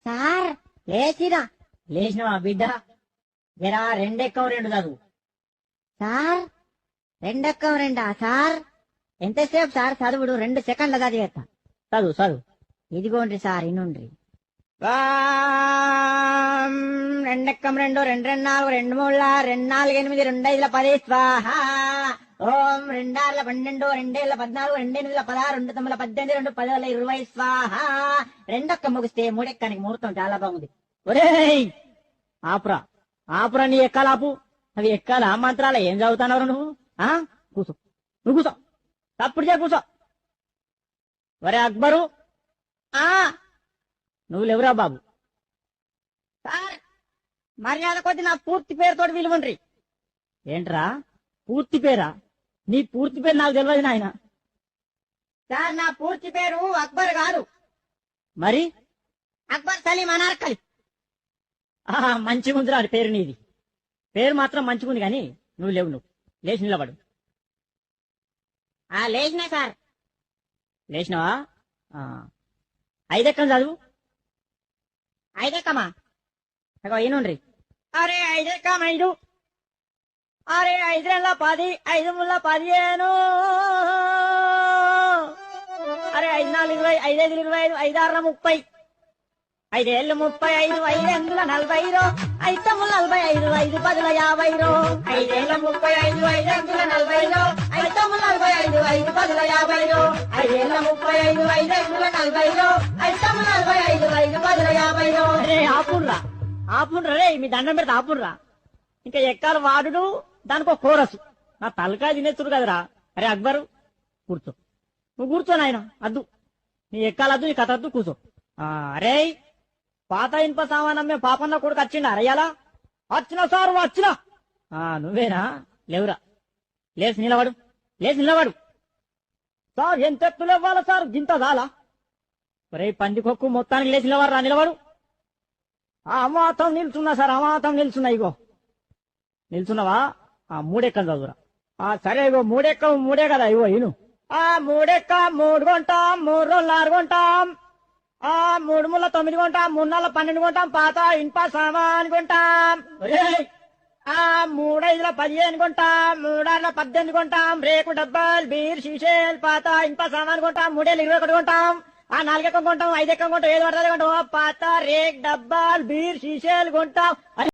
Sir లేచిరా. లేచినవా బిడ్డ? జరా రెండెక్కం రెండు చదువు. సార్ రెండెక్కం రెండా సార్? ఎంతసేపు సార్ చదువుడు? 2 సెకండ్ల చదివేస్తా. చదువు చదువు. ఇదిగోండి సార్ ఇనుండ్రి. రెండెక్కం రెండు, 2 2 4, 2 3 2 4 8 2 5 10 స్వాహ. ఓం 2 6 12 2 7 14 2 8 16 2 9 18 2 10 20 స్వాహ. రెండొక్క ముగిస్తే మూడెక్కానికి ముహూర్తం చాలా బాగుంది. ఒరేయ్ ఆపురా ఆపురా, నీ ఎక్కాలాపు. అవి ఎక్కాల మంత్రాల ఏం చదువుతానవరు నువ్వు? కూసో, నువ్వు కూసో, తప్పుడు చే కూసో. ఒరే అక్బరు, నువ్వు లేవురా బాబు. సార్ మర్యాద కొద్ది నా పూర్తి పేరుతోటి విలువండ్రి. ఏంట్రా పూర్తి పేరా? నీ పూర్తి పేరు నాకు తెలియదు నాయన. సార్ నా పూర్తి పేరు అక్బర్ కాదు, మరి అక్బర్ సలీం అనార్కలి. మంచిగుందిరా పేరు నీది. పేరు మాత్రం మంచిగుంది కానీ నువ్వు లేవు. నువ్వు లేచి నిలబడు. లేచినా సార్. లేచినవా? 5 ఎక్కం చదువు. 5 ఎక్కమా? ఈనుండ్రి. అరే 5 ఎక్కం 5. అరే 5 2 10, 5 3 15. అరే 5 4 20, 5 5 25, 5 6 30, 5 7 35, 5 8 40, 5 9 45, 5 10 50. 5 7 35, 5 8 40, 5 9 45, 5 10 50. 5 7 35, 5 8 40, 5 9 45, 5 10 50. అరే ఆపుండ్రా ఆపుండ్రా రే, మీ దండం పెడితే ఆపుండ్రా. ఇంకా ఎక్కాలి వాడుడు, దానికో కోరసు. నా తలకాయ తినేస్తుడు కదరా. అరే అక్బరు కూర్చో, నువ్వు కూర్చో నాయన. అద్దు నీ ఎక్కాలద్దు, నీ కథ అద్దు, కూర్చో. అరే పాత ఇనుప సామానమ్మే పాపన్న కొడుకు వచ్చిండా అరయ్యాలా? వచ్చిన సారు వచ్చిన. నువ్వేనా? లేవురా, లేచి నిలబడు, లేచి నిలబడు. సార్ ఎంత ఎత్తులు ఇవ్వాలా సార్? గింత చాలా. ఒరే పందికొక్కు మొత్తానికి లేచి నిలబడరా, నిలబడు. అమాతం నిల్చున్నా సార్, అమాతం నిల్చున్నా. ఇగో నిల్చున్నావా? 3 ఎక్కలు చదువురా. సరే ఇగో 3 ఎక్కం 3 కదా. ఇగో ఇను. 3 ఎక్క 3 కొంటాం, 3 రోజులు 4 కొంటాం, 3 ముళ్ళ 9 కొంటాం, 3 నాళ్ళ 12 కొంటాం, పాత ఇనుప సామాన్ కొంటాం. 3 5 15 కొంటాం, 3 6 18 కొంటాం, రేకు డబ్బాలు బీర్ షీషేల్ పాత ఇనుప సామాన్ కొంటాం, 3 7 21 కొంటాం, 4 ఎక్కం కొంటాం, 5 ఎక్కం కొంటాం, 7 పడుతుంది కొంటాం, పాత రేక్ డబ్బాలు బీర్ షీషేలు కొంటాం.